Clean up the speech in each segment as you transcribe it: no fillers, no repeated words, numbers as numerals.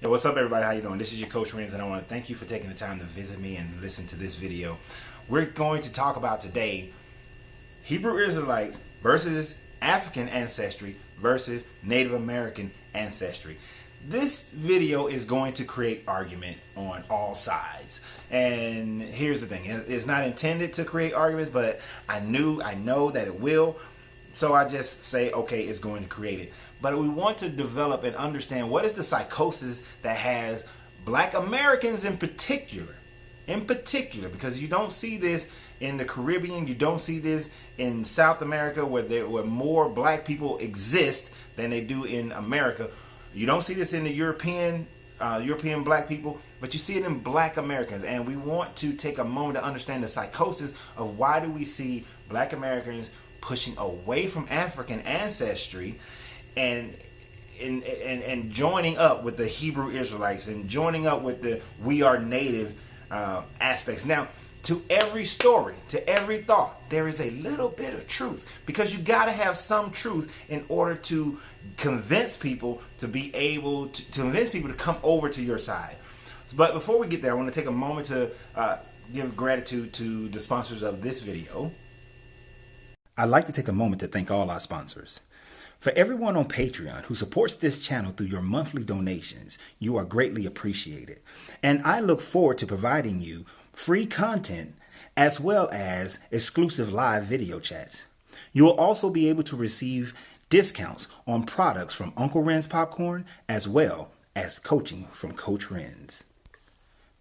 Hey, what's up, everybody? How you doing? This is your Coach Renz, and I want to thank you for taking the time to visit me and listen to this video. We're going to talk about today Hebrew Israelites versus African ancestry versus Native American ancestry. This video is going to create argument on all sides. And here's the thing. It's not intended to create arguments, but I know that it will. So I just say, okay, it's going to create it. But we want to develop and understand what is the psychosis that has Black Americans in particular, because you don't see this in the Caribbean, you don't see this in South America where more Black people exist than they do in America. You don't see this in the European Black people, but you see it in Black Americans. And we want to take a moment to understand the psychosis of why do we see Black Americans pushing away from African ancestry and joining up with the Hebrew Israelites and joining up with the we are native aspects. Now, to every story, to every thought, there is a little bit of truth, because you got to have some truth in order to convince people to be able to convince people to come over to your side. But before we get there, I want to take a moment to give gratitude to the sponsors of this video. I'd like to take a moment to thank all our sponsors. For everyone on Patreon who supports this channel through your monthly donations, you are greatly appreciated. And I look forward to providing you free content as well as exclusive live video chats. You will also be able to receive discounts on products from Uncle Ren's Popcorn as well as coaching from Coach Renz.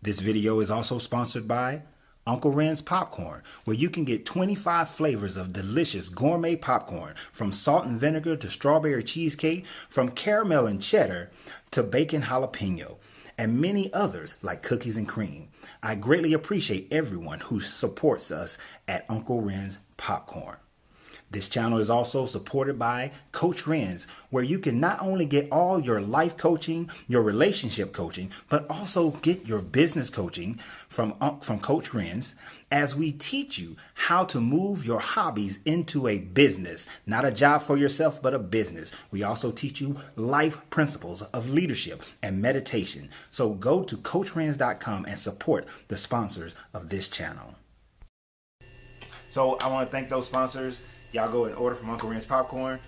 This video is also sponsored by Uncle Ren's Popcorn, where you can get 25 flavors of delicious gourmet popcorn, from salt and vinegar to strawberry cheesecake, from caramel and cheddar to bacon jalapeno, and many others like cookies and cream. I greatly appreciate everyone who supports us at Uncle Ren's Popcorn. This channel is also supported by Coach Renz, where you can not only get all your life coaching, your relationship coaching, but also get your business coaching from Coach Renz, as we teach you how to move your hobbies into a business, not a job for yourself, but a business. We also teach you life principles of leadership and meditation. So go to CoachRenz.com and support the sponsors of this channel. So I want to thank those sponsors. Y'all go and order from Uncle Ren's Popcorn,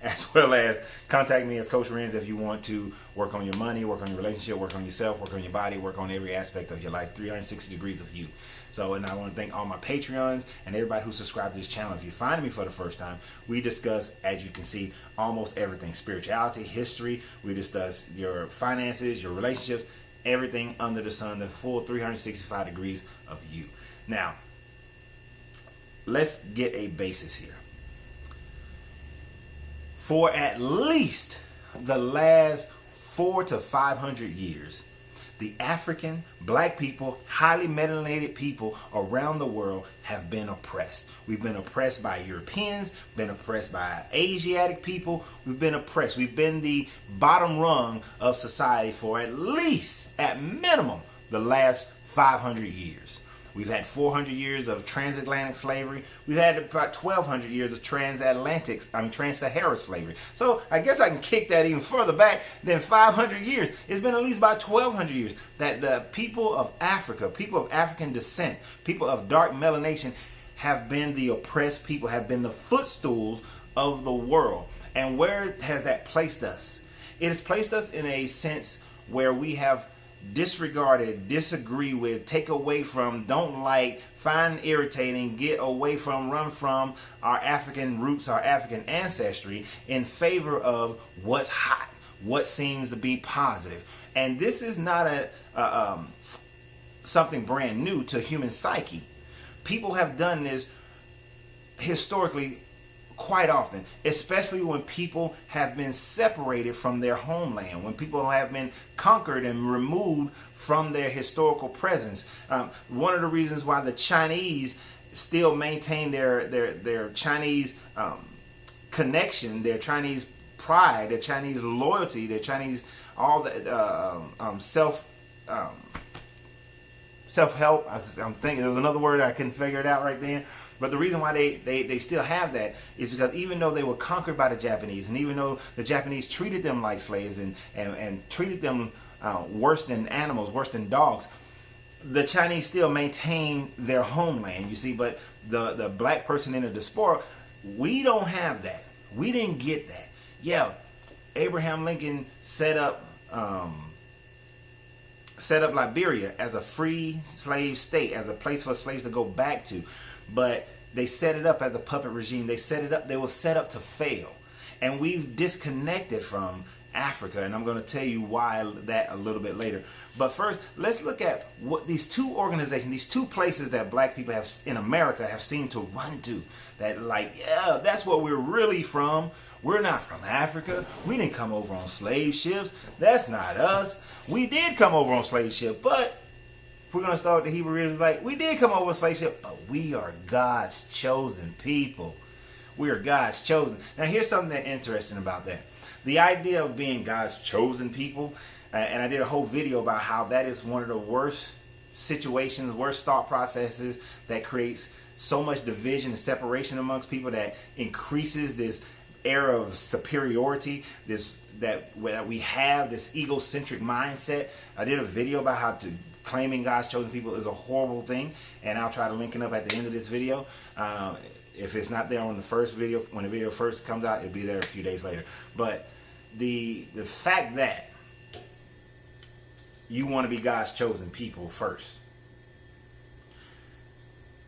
as well as contact me as Coach Renz if you want to work on your money, work on your relationship, work on yourself, work on your body, work on every aspect of your life, 360 degrees of you. So, and I want to thank all my Patreons and everybody who subscribed to this channel. If you're finding me for the first time, we discuss, as you can see, almost everything. Spirituality, history, we discuss your finances, your relationships, everything under the sun, the full 365 degrees of you. Now, let's get a basis here. For at least the last 400 to 500 years, the African, Black people, highly melanated people around the world have been oppressed. We've been oppressed by Europeans, been oppressed by Asiatic people. We've been oppressed. We've been the bottom rung of society for at least, at minimum, the last 500 years. We've had 400 years of transatlantic slavery. We've had about 1,200 years of trans-Saharan slavery. So I guess I can kick that even further back than 500 years. It's been at least about 1,200 years that the people of Africa, people of African descent, people of dark melanation have been the oppressed people, have been the footstools of the world. And where has that placed us? It has placed us in a sense where we have disregarded, disagree with, take away from, don't like, find irritating, get away from, run from our African roots, our African ancestry, in favor of what's hot, what seems to be positive. And this is not something brand new to human psyche. People have done this historically quite often, especially when people have been separated from their homeland, when people have been conquered and removed from their historical presence. One of the reasons why the Chinese still maintain their Chinese connection, their Chinese pride, their Chinese loyalty, their Chinese all the self-help. I'm thinking there was another word I couldn't figure it out right then. But the reason why they still have that is because even though they were conquered by the Japanese, and even though the Japanese treated them like slaves and treated them worse than animals, worse than dogs, the Chinese still maintain their homeland, you see. But the black person in the diaspora, we don't have that. We didn't get that. Yeah, Abraham Lincoln set up Liberia as a free slave state, as a place for slaves to go back to. But they set it up as a puppet regime. They were set up to fail. And we've disconnected from Africa, and I'm going to tell you why that a little bit later. But first, let's look at what these two organizations, these two places that black people have in America have seemed to run to. That like, yeah, that's where we're really from. We're not from Africa. We didn't come over on slave ships. That's not us. We did come over on slave ship, but we're going to start with the Hebrew Israelite. We did come over on slave ship, but we are God's chosen people. We are God's chosen. Now, here's something that's interesting about that. The idea of being God's chosen people, and I did a whole video about how that is one of the worst situations, worst thought processes that creates so much division and separation amongst people, that increases this era of superiority, that we have this egocentric mindset. I did a video about how claiming God's chosen people is a horrible thing, and I'll try to link it up at the end of this video. If it's not there on the first video, when the video first comes out, it'll be there a few days later. But the fact that you want to be God's chosen people first,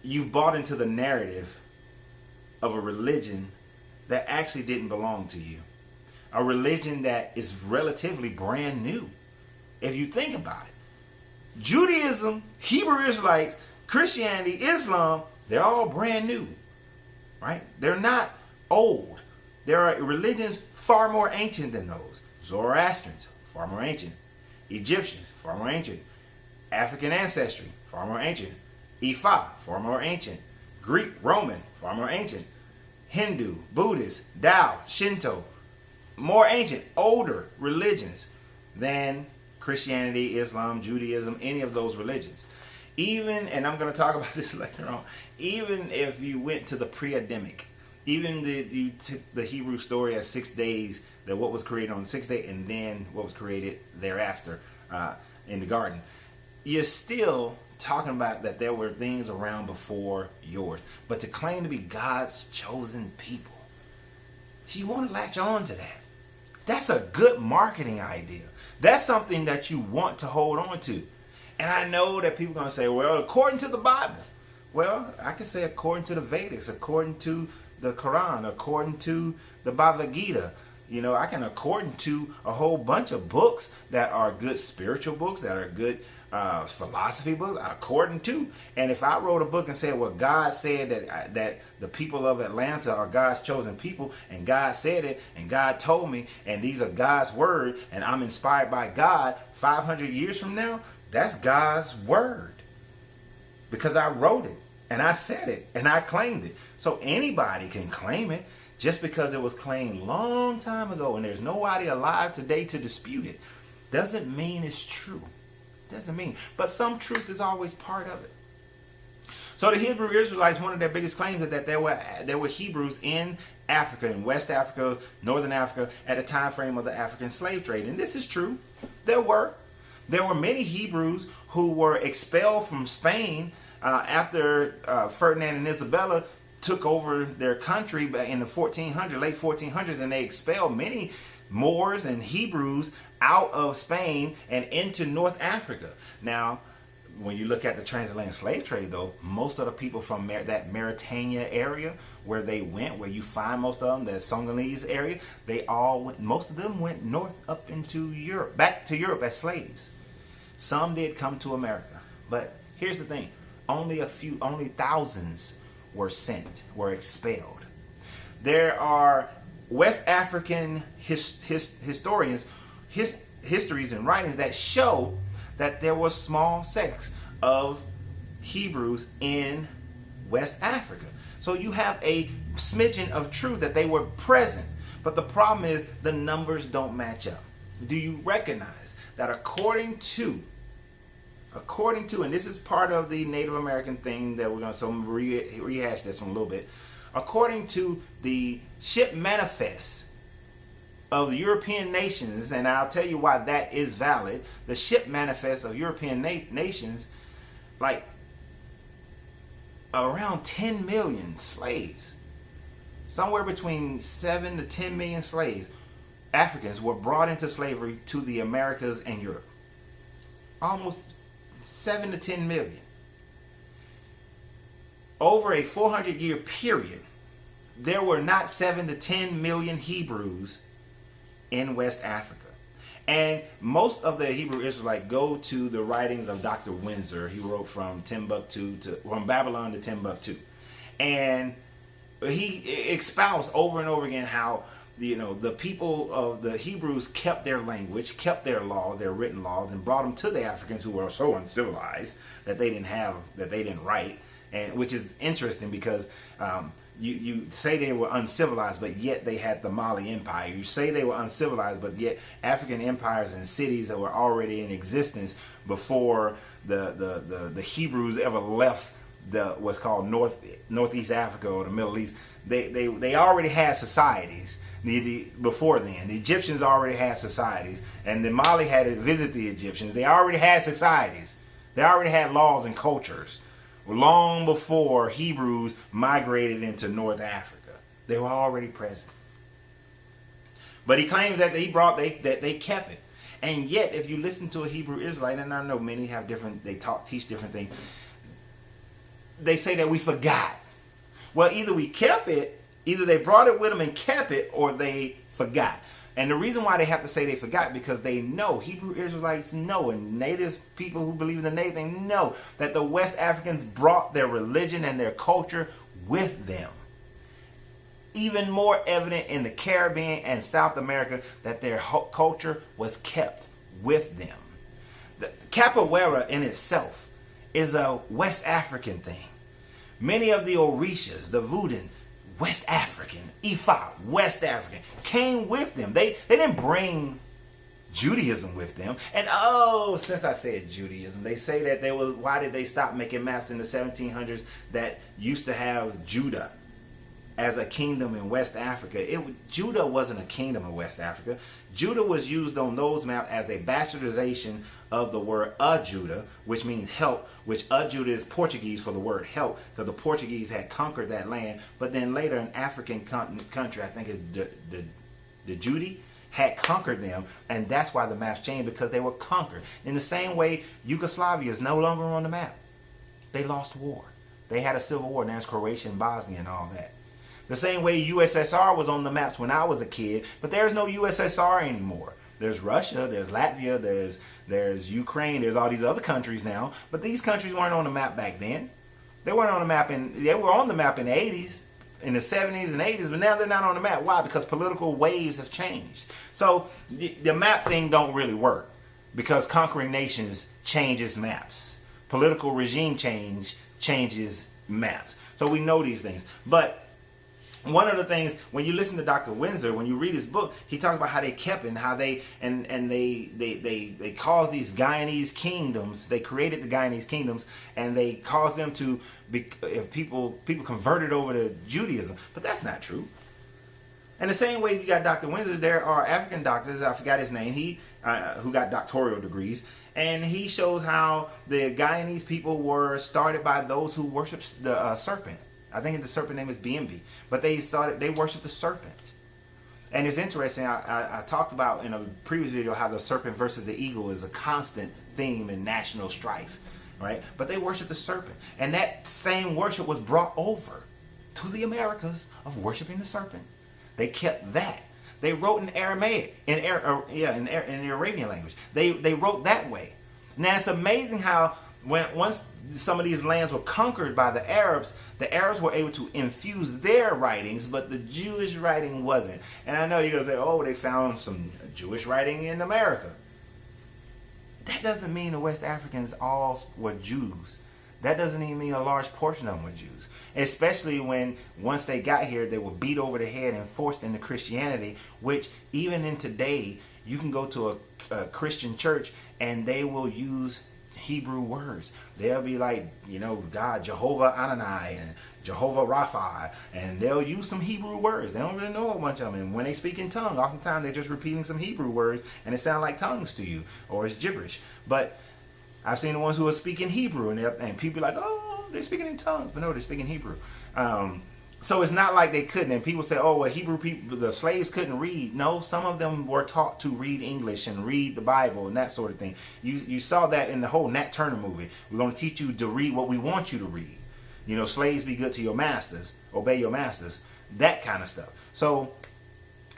you've bought into the narrative of a religion that actually didn't belong to you. A religion that is relatively brand new. If you think about it, Judaism, Hebrew Israelites, Christianity, Islam, they're all brand new, right? They're not old. There are religions far more ancient than those. Zoroastrians, far more ancient. Egyptians, far more ancient. African ancestry, far more ancient. Ifa, far more ancient. Greek, Roman, far more ancient. Hindu, Buddhist, Tao, Shinto, more ancient, older religions than Christianity, Islam, Judaism, any of those religions. Even, and I'm going to talk about this later on, even if you went to the pre-Adamic, even you took the Hebrew story as 6 days, that what was created on the 6th day, and then what was created thereafter in the garden, you're still talking about that there were things around before yours. But to claim to be God's chosen people, so you want to latch on to that. That's a good marketing idea. That's something that you want to hold on to. And I know that people are going to say, well, according to the Bible. Well, I can say according to the Vedics, according to the Quran, according to the Bhagavad Gita. You know, I can according to a whole bunch of books that are good spiritual books, that are good philosophy books, according to. And if I wrote a book and said, well, God said that the people of Atlanta are God's chosen people, and God said it, and God told me, and these are God's word, and I'm inspired by God, 500 years from now, that's God's word. Because I wrote it, and I said it, and I claimed it. So anybody can claim it. Just because it was claimed long time ago and there's nobody alive today to dispute it, doesn't mean it's true. Doesn't mean. But some truth is always part of it. So the Hebrew Israelites, one of their biggest claims is that there were Hebrews in Africa, in West Africa, Northern Africa, at the time frame of the African slave trade. And this is true. There were many Hebrews who were expelled from Spain after Ferdinand and Isabella took over their country in the late 1400s, and they expelled many Moors and Hebrews out of Spain and into North Africa. Now, when you look at the transatlantic slave trade, though, most of the people from that Mauritania area where they went, where you find most of them, the Senegalese area, most of them went north up into Europe, back to Europe as slaves. Some did come to America, but here's the thing: only thousands were expelled. There are West African historians, histories and writings that show that there was small sects of Hebrews in West Africa. So you have a smidgen of truth that they were present. But the problem is the numbers don't match up. Do you recognize that according to According to, and this is part of the Native American thing that we're going to, so I'm going to rehash this one a little bit. According to the ship manifest of the European nations, and I'll tell you why that is valid, the ship manifest of European nations, like around 10 million slaves, somewhere between 7 to 10 million slaves, Africans, were brought into slavery to the Americas and Europe. Almost 7 to 10 million. Over a 400-year period, there were not 7 to 10 million Hebrews in West Africa. And most of the Hebrew Israelites go to the writings of Dr. Windsor. He wrote from Babylon to Timbuktu. And he expounds over and over again how, you know, the people of the Hebrews kept their language, kept their law, their written laws, and brought them to the Africans who were so uncivilized that they didn't write, and which is interesting because you say they were uncivilized, but yet they had the Mali Empire. You say they were uncivilized, but yet African empires and cities that were already in existence before the Hebrews ever left what's called Northeast Africa or the Middle East. They already had societies. Before then, the Egyptians already had societies, and the Mali had to visit the Egyptians. They already had societies. They already had laws and cultures long before Hebrews migrated into North Africa. They were already present. But he claims that they kept it. And yet, if you listen to a Hebrew Israelite, and I know many have teach different things, they say that we forgot. Well, either we kept it, either they brought it with them and kept it, or they forgot. And the reason why they have to say they forgot, because they know, Hebrew Israelites know, and native people who believe in the native thing know that the West Africans brought their religion and their culture with them. Even more evident in the Caribbean and South America that their culture was kept with them. The capoeira in itself is a West African thing. Many of the Orishas, the voodoo, West African, Ifa, West African, came with them. They didn't bring Judaism with them. And since I said Judaism, they say that why did they stop making maps in the 1700s that used to have Judah as a kingdom in West Africa? Judah wasn't a kingdom in West Africa. Judah was used on those maps as a bastardization of the word Judah, which means help, which Judah is Portuguese for the word help, because the Portuguese had conquered that land. But then later an African country, I think it's the Judi, had conquered them, and that's why the maps changed, because they were conquered. In the same way, Yugoslavia is no longer on the map. They lost war. They had a civil war. Now it's Croatia and Bosnia and all that. The same way USSR was on the maps when I was a kid, but there's no USSR anymore. There's Russia, there's Latvia, there's Ukraine, there's all these other countries now, but these countries weren't on the map back then. They weren't on the map they were on the map in the 80s, in the 70s and 80s, but now they're not on the map. Why? Because political waves have changed. So the map thing don't really work, because conquering nations changes maps. Political regime changes maps. So we know these things. But one of the things, when you listen to Dr. Windsor, when you read his book, he talks about how they kept it and how they caused these Guyanese kingdoms. They created the Guyanese kingdoms, and they caused them to be, if people converted over to Judaism. But that's not true. And the same way you got Dr. Windsor, there are African doctors, I forgot his name, who got doctoral degrees, and he shows how the Guyanese people were started by those who worshiped the serpent. I think the serpent name is BMB, but they worship the serpent. And it's interesting, I talked about in a previous video how the serpent versus the eagle is a constant theme in national strife, right? But they worship the serpent. And that same worship was brought over to the Americas of worshiping the serpent. They kept that. They wrote in Aramaic, in the Arabian language. They wrote that way. Now it's amazing how once some of these lands were conquered by the Arabs were able to infuse their writings, but the Jewish writing wasn't. And I know you're going to say, oh, they found some Jewish writing in America. That doesn't mean the West Africans all were Jews. That doesn't even mean a large portion of them were Jews. Especially when, once they got here, they were beat over the head and forced into Christianity, which even in today, you can go to a Christian church and they will use Hebrew words. They'll be like, God, Jehovah Adonai and Jehovah Rapha, and they'll use some Hebrew words. They don't really know a bunch of them. And when they speak in tongues, oftentimes they're just repeating some Hebrew words, and it sounds like tongues to you, or it's gibberish. But I've seen the ones who are speaking Hebrew, and people are like, oh, they're speaking in tongues, but no, they're speaking Hebrew. So it's not like they couldn't. And people say, oh, well, Hebrew people, the slaves couldn't read. No, some of them were taught to read English and read the Bible and that sort of thing. You saw that in the whole Nat Turner movie. We're going to teach you to read what we want you to read. Slaves, be good to your masters. Obey your masters. That kind of stuff. So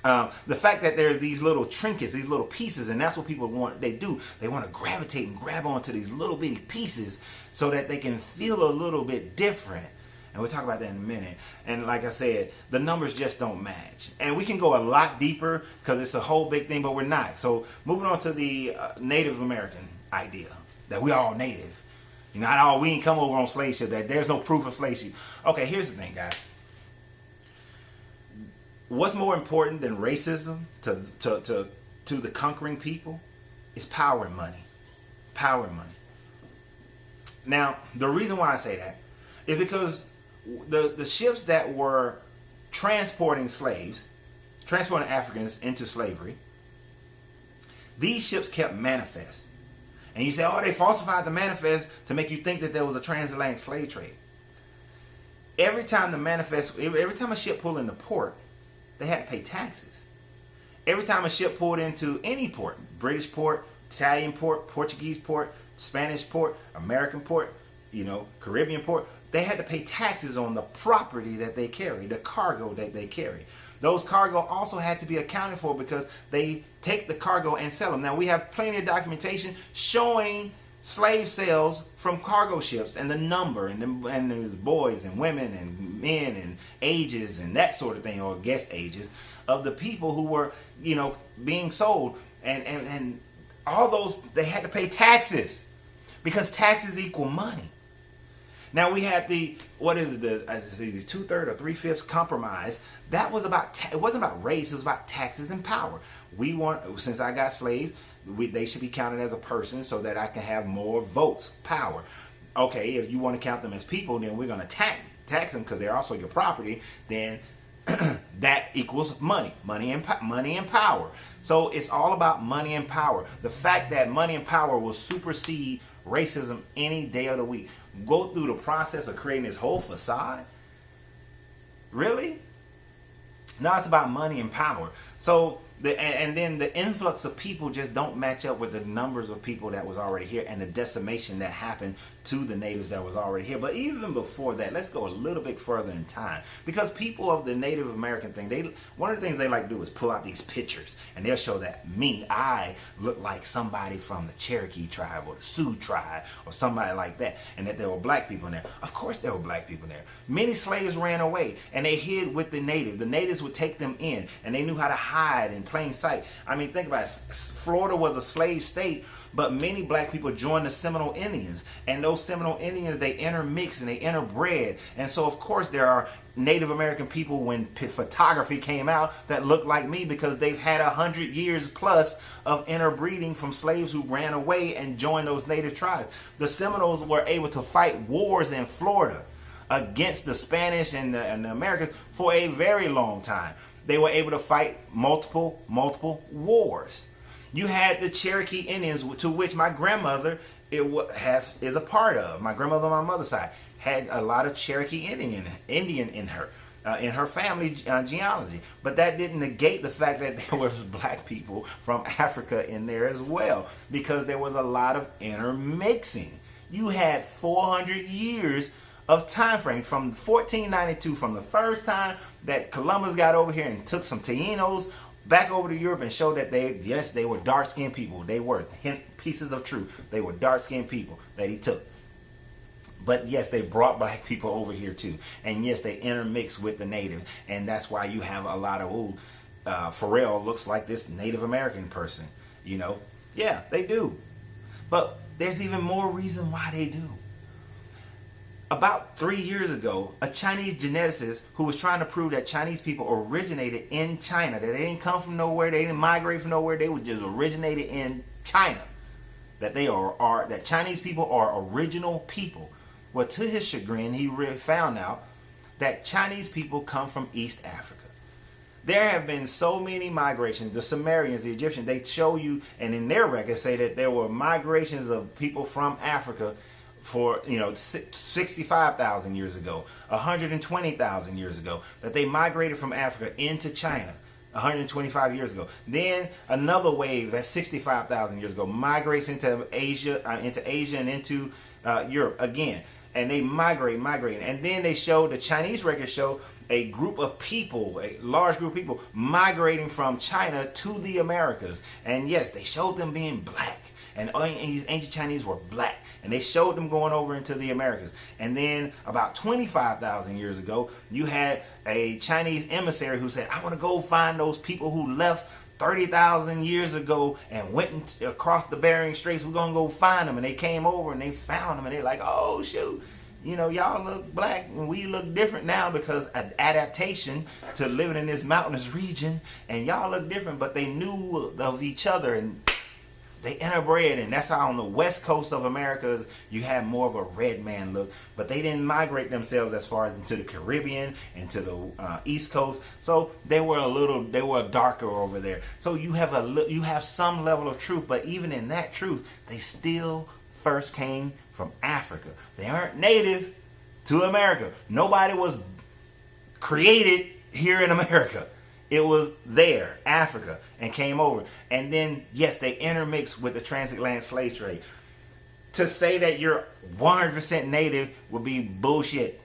the fact that there's these little trinkets, these little pieces, and that's what people want. They do. They want to gravitate and grab onto these little bitty pieces so that they can feel a little bit different. And we'll talk about that in a minute. And like I said, the numbers just don't match. And we can go a lot deeper because it's a whole big thing, but we're not. So moving on to the Native American idea that we all native. Not all, we ain't come over on slave ship, that there's no proof of slave ship. Okay, here's the thing, guys. What's more important than racism to the conquering people is power and money. Power and money. Now, the reason why I say that is because the ships that were transporting slaves, transporting Africans into slavery, these ships kept manifests. And you say, oh, they falsified the manifest to make you think that there was a transatlantic slave trade. Every time a ship pulled into port, they had to pay taxes. Every time a ship pulled into any port, British port, Italian port, Portuguese port, Spanish port, American port, Caribbean port, they had to pay taxes on the property that they carry, the cargo that they carry. Those cargo also had to be accounted for because they take the cargo and sell them. Now, we have plenty of documentation showing slave sales from cargo ships and the number and there's boys and women and men and ages and that sort of thing, or guess ages of the people who were, being sold. And all those, they had to pay taxes because taxes equal money. Now we had the 2/3 or 3/5 compromise. That was about it wasn't about race. It was about taxes and power. Since I got slaves, they should be counted as a person so that I can have more votes, power. Okay, if you want to count them as people, then we're going to tax them because they're also your property. Then that equals money and power. So it's all about money and power. The fact that money and power will supersede racism any day of the week. Go through the process of creating this whole facade? Really? Now it's about money and power. So and then the influx of people just don't match up with the numbers of people that was already here and the decimation that happened to the natives that was already here. But even before that, let's go a little bit further in time, because people of the Native American thing, one of the things they like to do is pull out these pictures and they'll show that I look like somebody from the Cherokee tribe or the Sioux tribe or somebody like that, and that there were black people in there. Of course there were black people in there. Many slaves ran away and they hid with the natives. The natives would take them in and they knew how to hide in plain sight. I mean, think about it. Florida was a slave state, but many black people joined the Seminole Indians, and those Seminole Indians, they intermixed and they interbred. And so of course there are Native American people, when photography came out, that look like me because they've had 100 years plus of interbreeding from slaves who ran away and joined those native tribes. The Seminoles were able to fight wars in Florida against the Spanish and the Americans for a very long time. They were able to fight multiple wars. You had the Cherokee Indians, to which my grandmother is a part of. My grandmother on my mother's side had a lot of Cherokee Indian in her family genealogy. But that didn't negate the fact that there was black people from Africa in there as well, because there was a lot of intermixing. You had 400 years of time frame from 1492, from the first time that Columbus got over here and took some Tainos back over to Europe and showed that they were dark-skinned people. They were pieces of truth. They were dark-skinned people that he took. But yes, they brought black people over here too. And yes, they intermixed with the native. And that's why you have a lot of, Pharrell looks like this Native American person. Yeah, they do. But there's even more reason why they do. About 3 years ago, a Chinese geneticist who was trying to prove that Chinese people originated in China, that they didn't come from nowhere, they didn't migrate from nowhere, they were just originated in China. that that Chinese people are original people. Well, to his chagrin, he found out that Chinese people come from East Africa. There have been so many migrations. The Sumerians, the Egyptians, they show you, and in their records say that there were migrations of people from Africa for 65,000 years ago, 120,000 years ago, that they migrated from Africa into China 125 years ago. Then another wave at 65,000 years ago migrates into Asia and into Europe again. And they migrate. And then they show, the Chinese records show a group of people, a large group of people migrating from China to the Americas. And yes, they showed them being black. And these ancient Chinese were black. And they showed them going over into the Americas. And then about 25,000 years ago, you had a Chinese emissary who said, I want to go find those people who left 30,000 years ago and went across the Bering Straits. We're going to go find them. And they came over and they found them. And they're like, oh, shoot. Y'all look black and we look different now because of adaptation to living in this mountainous region. And y'all look different, but they knew of each other and they interbred. And that's how on the west coast of America you have more of a red man look. But they didn't migrate themselves as far as into the Caribbean and to the East Coast. So they were darker over there. So you have some level of truth. But even in that truth, they still first came from Africa. They aren't native to America. Nobody was created here in America. It was there, Africa, and came over. And then, yes, they intermixed with the transatlantic slave trade. To say that you're 100% native would be bullshit.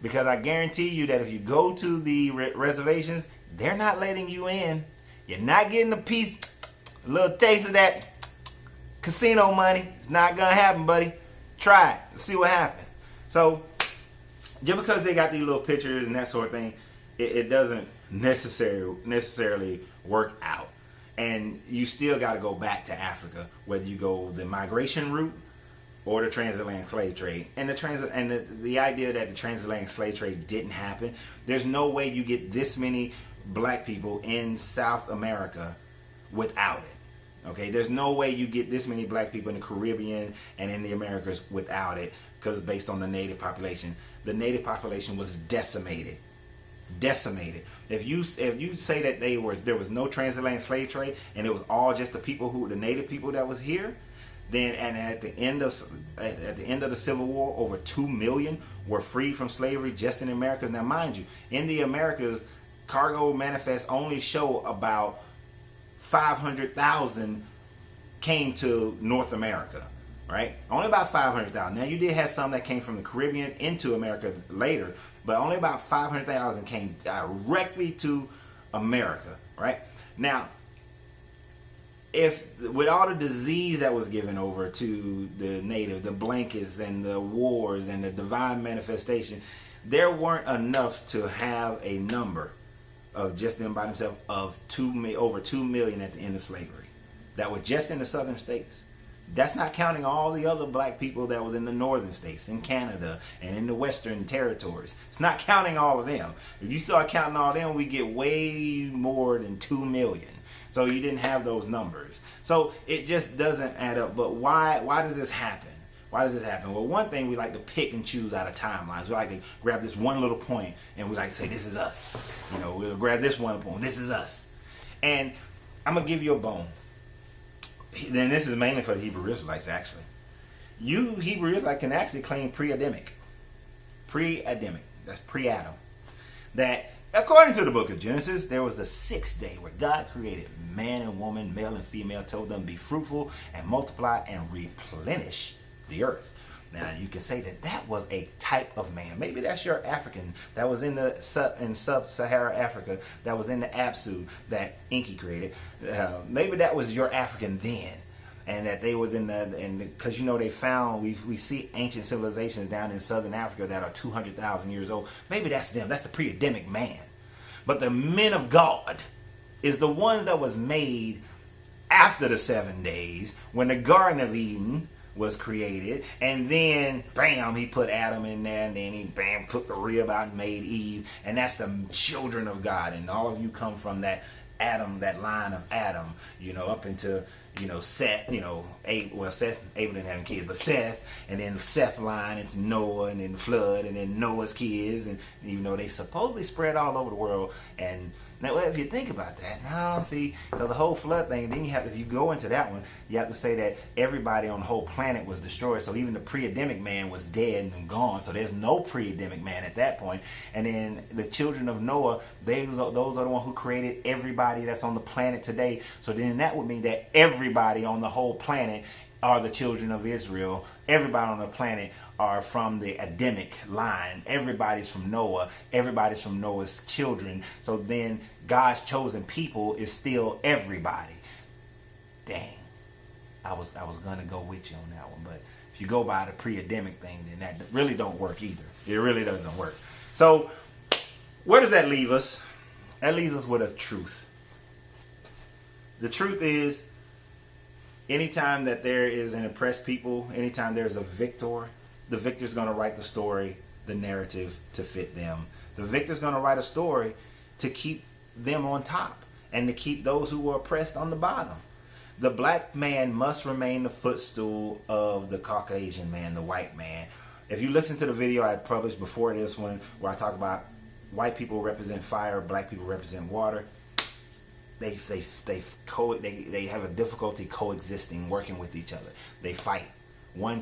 Because I guarantee you that if you go to the reservations, they're not letting you in. You're not getting a little taste of that casino money. It's not going to happen, buddy. Try it. See what happens. So, just because they got these little pictures and that sort of thing, it doesn't necessarily work out. And you still got to go back to Africa, whether you go the migration route or the transatlantic slave trade. And the idea that the transatlantic slave trade didn't happen, there's no way you get this many black people in South America without it. Okay, there's no way you get this many black people in the Caribbean and in the Americas without it, because based on the native population, the native population was decimated. If you say that there was no transatlantic slave trade and it was all just the native people that was here, then at the end of the Civil War, over 2 million were freed from slavery just in America. Now, mind you, in the Americas, cargo manifests only show about 500,000 came to North America, right? Only about 500,000. Now, you did have some that came from the Caribbean into America later, but only about 500,000 came directly to America, right? Now, if with all the disease that was given over to the native, the blankets and the wars and the divine manifestation, there weren't enough to have a number of just them by themselves of over 2 million at the end of slavery that were just in the southern states. That's not counting all the other black people that was in the northern states, in Canada, and in the western territories. It's not counting all of them. If you start counting all of them, we get way more than 2 million. So you didn't have those numbers. So it just doesn't add up. But why does this happen? Why does this happen? Well, one thing, we like to pick and choose out of timelines. We like to grab this one little point and we like to say, this is us. We'll grab this one point. This is us. And I'm going to give you a bone. Then this is mainly for the Hebrew Israelites, actually. You Hebrew Israelites can actually claim pre-Adamic. Pre-Adamic. That's pre-Adam. That according to the book of Genesis, there was the 6th day where God created man and woman, male and female, told them be fruitful and multiply and replenish the earth. Now, you can say that was a type of man. Maybe that's your African that was in sub-Saharan Africa, that was in the Apsu that Enki created. Maybe that was your African then, and that they were because they found, we see ancient civilizations down in southern Africa that are 200,000 years old. Maybe that's them. That's the pre-Adamic man. But the men of God is the one that was made after the 7 days when the Garden of Eden was created, and then bam, he put Adam in there, and then he bam took the rib out and made Eve, and that's the children of God, and all of you come from that Adam, that line of Adam, up into Seth, Seth, Abel didn't have kids, but Seth, and then Seth line into Noah, and then the flood, and then Noah's kids, and they supposedly spread all over the world. And now, if you think about that, now see, the whole flood thing, then if you go into that one, you have to say that everybody on the whole planet was destroyed. So even the pre-Adamic man was dead and gone. So there's no pre-Adamic man at that point. And then the children of Noah, those are the ones who created everybody that's on the planet today. So then that would mean that everybody on the whole planet are the children of Israel. Everybody on the planet are from the Adamic line. Everybody's from Noah. Everybody's from Noah's children. So then God's chosen people is still everybody. Dang. I was gonna go with you on that one, but if you go by the pre-Adamic thing, then that really don't work either. It really doesn't work. So where does that leave us? That leaves us with a truth. The truth is, anytime that there is an oppressed people, anytime there's a victor, the victor's going to write the story, the narrative to fit them. The victor's going to write a story to keep them on top and to keep those who were oppressed on the bottom. The black man must remain the footstool of the Caucasian man, the white man. If you listen to the video I published before this one, where I talk about white people represent fire, black people represent water, they have a difficulty coexisting, working with each other. They fight. One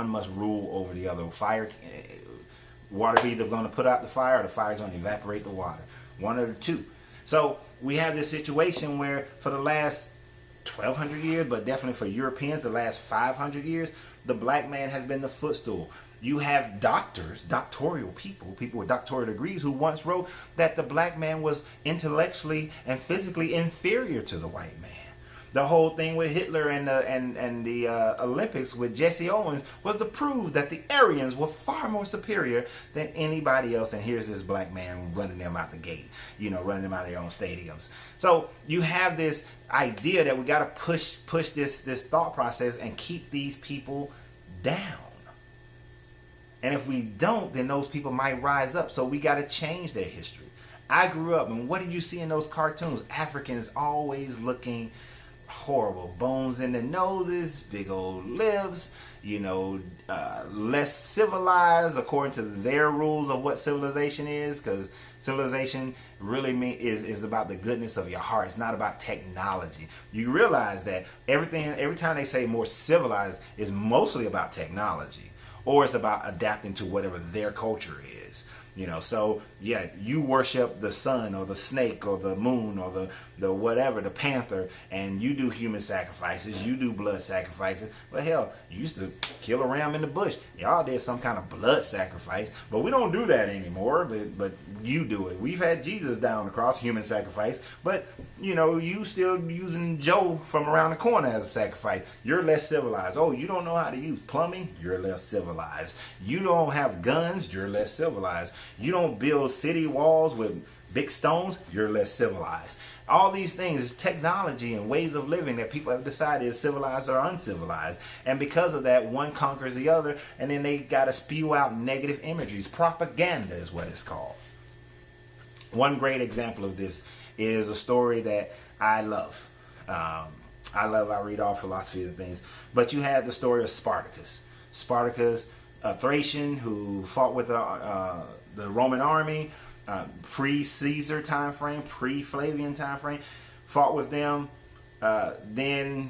must rule over the other. Water either going to put out the fire, or the fire is going to evaporate the water. One of the two. So we have this situation where for the last 1,200 years, but definitely for Europeans, the last 500 years, the black man has been the footstool. You have doctoral people with doctoral degrees, who once wrote that the black man was intellectually and physically inferior to the white man. The whole thing with Hitler and the Olympics with Jesse Owens was to prove that the Aryans were far more superior than anybody else. And here's this black man running them out the gate, running them out of their own stadiums. So you have this idea that we got to push this thought process and keep these people down. And if we don't, then those people might rise up. So we got to change their history. I grew up, and what did you see in those cartoons? Africans always looking horrible. Bones in their noses, big old lips, less civilized according to their rules of what civilization is, because civilization really is about the goodness of your heart. It's not about technology. You realize that every time they say more civilized, is mostly about technology, or it's about adapting to whatever their culture is. So yeah, you worship the sun or the snake or the moon or the whatever, the panther, and you do human sacrifices, you do blood sacrifices. But hell, you used to kill a ram in the bush. Y'all did some kind of blood sacrifice, but we don't do that anymore. But you do it. We've had Jesus down the cross, human sacrifice, but you still using Joe from around the corner as a sacrifice. You're less civilized. Oh, you don't know how to use plumbing? You're less civilized. You don't have guns? You're less civilized. You don't build city walls with big stones? You're less civilized. All these things is technology and ways of living that people have decided is civilized or uncivilized. And because of that, one conquers the other, and then they got to spew out negative imageries. Propaganda is what it's called. One great example of this is a story that I love. I read all philosophies and things. But you have the story of Spartacus. Spartacus, a Thracian who fought with the Roman army, pre-Caesar time frame, pre-Flavian time frame, fought with them, then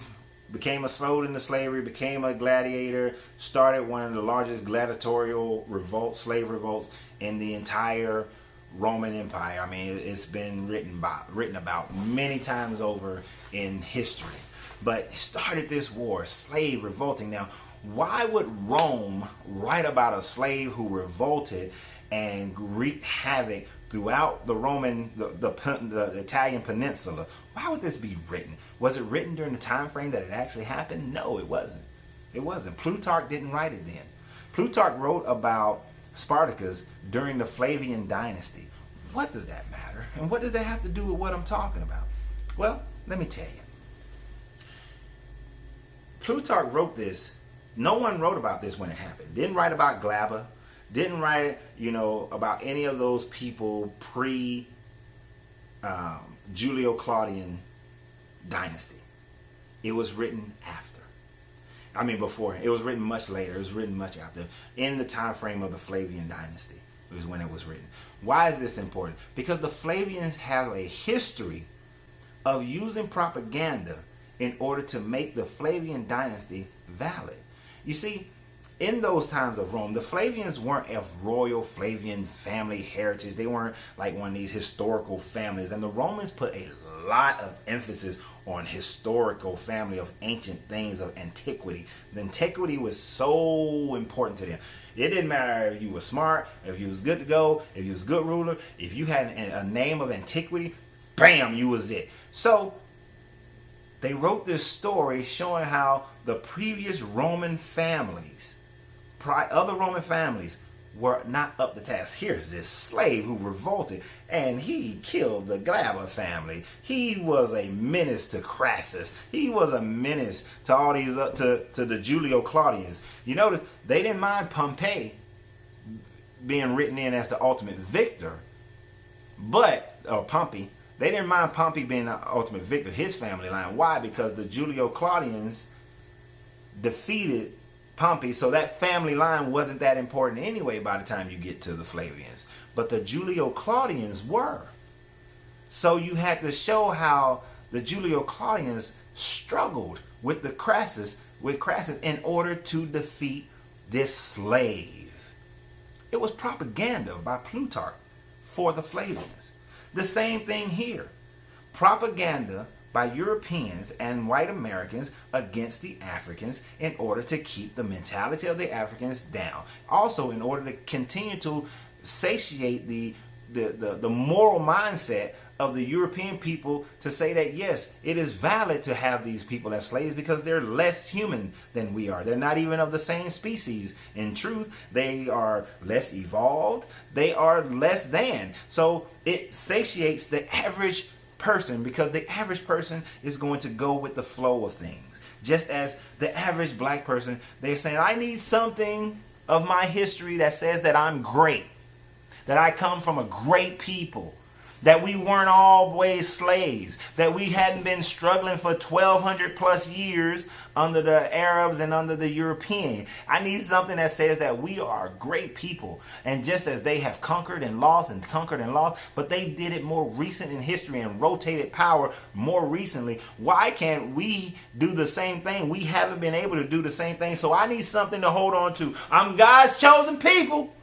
became sold into slavery, became a gladiator, started one of the largest gladiatorial revolts, slave revolts in the entire Roman Empire. I mean, it's been written about many times over in history. But started this war, slave revolting. Now, why would Rome write about a slave who revolted and wreaked havoc throughout the Roman, the Italian peninsula? Why would this be written? Was it written during the time frame that it actually happened? No, it wasn't. It wasn't. Plutarch didn't write it then. Plutarch wrote about Spartacus during the Flavian dynasty. What does that matter? And what does that have to do with what I'm talking about? Well, let me tell you. Plutarch wrote this No one wrote about this when it happened. Didn't write about Glabber. Didn't write, about any of those people pre Julio-Claudian dynasty. It was written after. Before. It was written much later. It was written much after. In the time frame of the Flavian dynasty is when it was written. Why is this important? Because the Flavians have a history of using propaganda in order to make the Flavian dynasty valid. You see, in those times of Rome, the Flavians weren't of royal Flavian family heritage. They weren't like one of these historical families. And the Romans put a lot of emphasis on historical family of ancient things of antiquity. The antiquity was so important to them. It didn't matter if you were smart, if you was good to go, if you was a good ruler, if you had a name of antiquity, bam, you was it. So they wrote this story showing how the previous Roman families, other Roman families, were not up to task. Here's this slave who revolted and he killed the Glabber family. He was a menace to Crassus. He was a menace to all these to the Julio-Claudians. You notice they didn't mind Pompey being written in as the ultimate victor, Pompey. They didn't mind Pompey being the ultimate victor, his family line. Why? Because the Julio-Claudians defeated Pompey, so that family line wasn't that important anyway by the time you get to the Flavians. But the Julio-Claudians were. So you had to show how the Julio-Claudians struggled with Crassus in order to defeat this slave. It was propaganda by Plutarch for the Flavians. The same thing here. Propaganda by Europeans and white Americans against the Africans in order to keep the mentality of the Africans down. Also, in order to continue to satiate the moral mindset of the European people to say that, yes, it is valid to have these people as slaves because they're less human than we are. They're not even of the same species. In truth, they are less evolved. They are less than. So it satiates the average person, because the average person is going to go with the flow of things. Just as the average black person, they're saying, I need something of my history that says that I'm great, that I come from a great people, that we weren't always slaves, that we hadn't been struggling for 1,200 plus years under the Arabs and under the European. I need something that says that we are a great people. And just as they have conquered and lost, but they did it more recent in history and rotated power more recently, why can't we do the same thing? We haven't been able to do the same thing. So I need something to hold on to. I'm God's chosen people.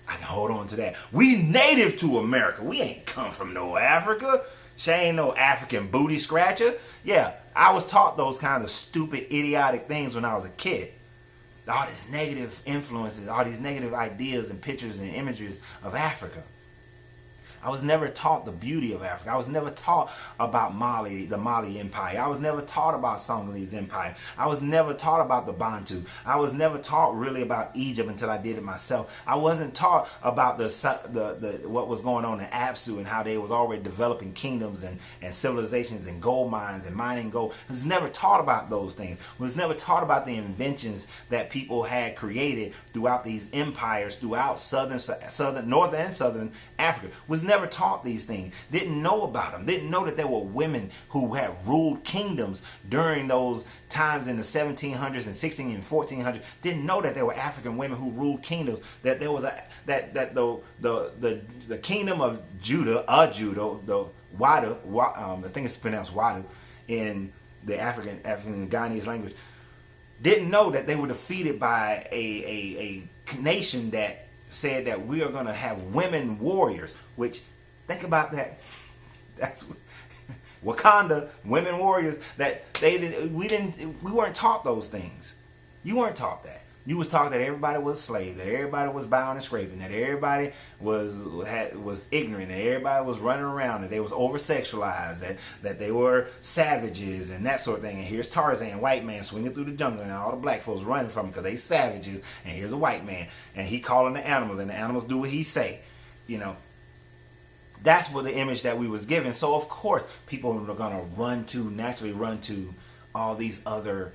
I can hold on to that. We native to America. We ain't come from no Africa. She ain't no African booty scratcher. Yeah, I was taught those kinds of stupid, idiotic things when I was a kid. All these negative influences, all these negative ideas and pictures and images of Africa. I was never taught the beauty of Africa. I was never taught about Mali, the Mali Empire. I was never taught about Songhalese Empire. I was never taught about the Bantu. I was never taught really about Egypt until I did it myself. I wasn't taught about what was going on in Apsu and how they was already developing kingdoms and civilizations and gold mines and mining gold. I was never taught about those things. I was never taught about the inventions that people had created throughout these empires, throughout north and southern Africa. Was never taught these things. Didn't know about them. Didn't know that there were women who had ruled kingdoms during those times in the 1700s and 16 and 1400s. Didn't know that there were African women who ruled kingdoms. That there was the kingdom of Judah, the Wadu, I think it's pronounced Wadu in the African Ghanese language. Didn't know that they were defeated by a nation that said that we are going to have women warriors, which, think about that. That's Wakanda, women warriors, that we weren't taught those things. You weren't taught that. You was taught that everybody was a slave, that everybody was bowing and scraping, that everybody was ignorant, that everybody was running around, that they was over-sexualized, that they were savages and that sort of thing. And here's Tarzan, white man, swinging through the jungle, and all the black folks running from him because they savages. And here's a white man, and he calling the animals, and the animals do what he say. You know, that's what the image that we was given. So of course, people are going to naturally run to all these other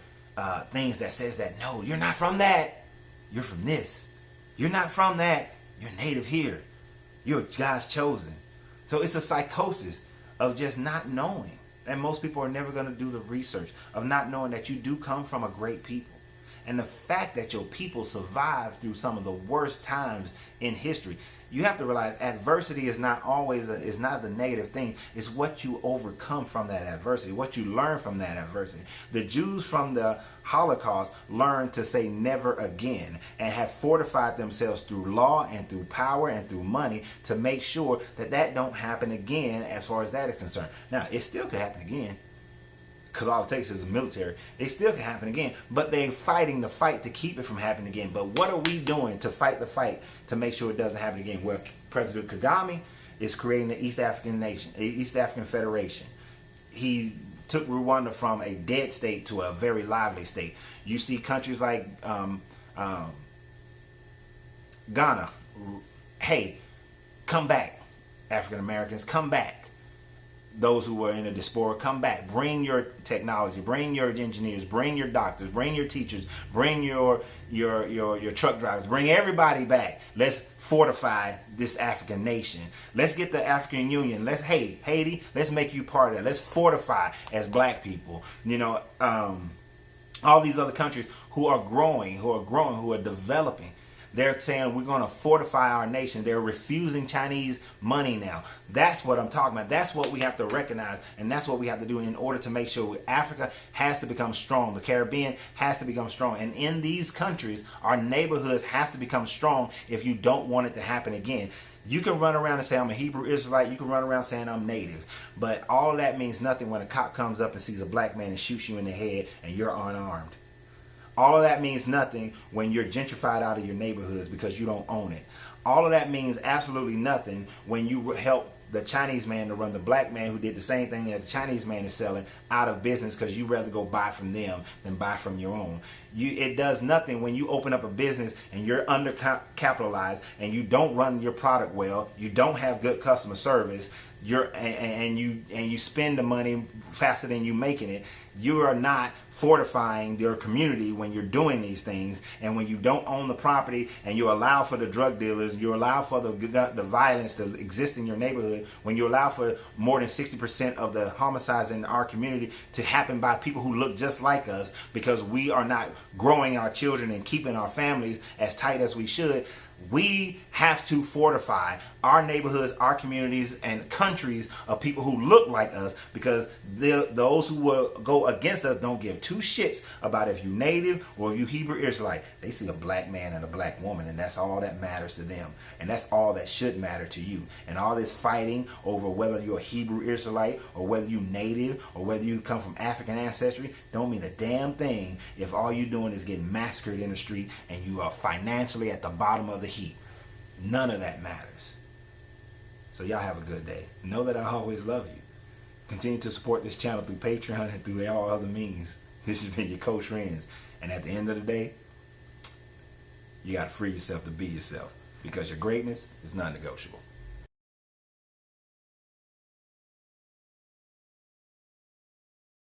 things that says that, no, you're not from that. You're from this. You're not from that. You're native here. You're God's chosen. So it's a psychosis of just not knowing. And most people are never going to do the research of not knowing that you do come from a great people. And the fact that your people survived through some of the worst times in history. You have to realize adversity is not always is not the negative thing. It's what you overcome from that adversity, what you learn from that adversity. The Jews from the Holocaust learned to say never again and have fortified themselves through law and through power and through money to make sure that that don't happen again as far as that is concerned. Now, it still could happen again, because all it takes is the military. It still can happen again, but they're fighting the fight to keep it from happening again. But what are we doing to fight the fight to make sure it doesn't happen again? Well, President Kagame is creating the East African Nation, East African Federation. He took Rwanda from a dead state to a very lively state. You see countries like Ghana. Hey, come back, African Americans, come back. Those who were in the diaspora, come back. Bring your technology, bring your engineers, bring your doctors, bring your teachers, bring your truck drivers, bring everybody back. Let's fortify this African nation. Let's get the African Union. Let's, hey, Haiti, let's make you part of that. Let's fortify as black people. You know, all these other countries who are growing, who are developing. They're saying we're going to fortify our nation. They're refusing Chinese money now. That's what I'm talking about. That's what we have to recognize, and that's what we have to do in order to make sure Africa has to become strong. The Caribbean has to become strong. And in these countries, our neighborhoods have to become strong if you don't want it to happen again. You can run around and say I'm a Hebrew Israelite. You can run around saying I'm native. But all of that means nothing when a cop comes up and sees a black man and shoots you in the head and you're unarmed. All of that means nothing when you're gentrified out of your neighborhoods because you don't own it. All of that means absolutely nothing when you help the Chinese man to run the black man who did the same thing that the Chinese man is selling out of business because you rather go buy from them than buy from your own. It does nothing when you open up a business and you're undercapitalized and you don't run your product well, you don't have good customer service, and you spend the money faster than you making it. You are not fortifying your community when you're doing these things, and when you don't own the property and you allow for the drug dealers, you allow for the violence to exist in your neighborhood, when you allow for more than 60% of the homicides in our community to happen by people who look just like us because we are not growing our children and keeping our families as tight as we should. We have to fortify our neighborhoods, our communities, and countries of people who look like us, because those who will go against us don't give two shits about if you native or if you Hebrew Israelite. They see a black man and a black woman, and that's all that matters to them. And that's all that should matter to you. And all this fighting over whether you're a Hebrew Israelite or whether you native or whether you come from African ancestry don't mean a damn thing if all you're doing is getting massacred in the street and you are financially at the bottom of the heap. None of that matters. So y'all have a good day. Know that I always love you. Continue to support this channel through Patreon and through all other means. This has been your Coach Renz. And at the end of the day, you got to free yourself to be yourself, because your greatness is non-negotiable.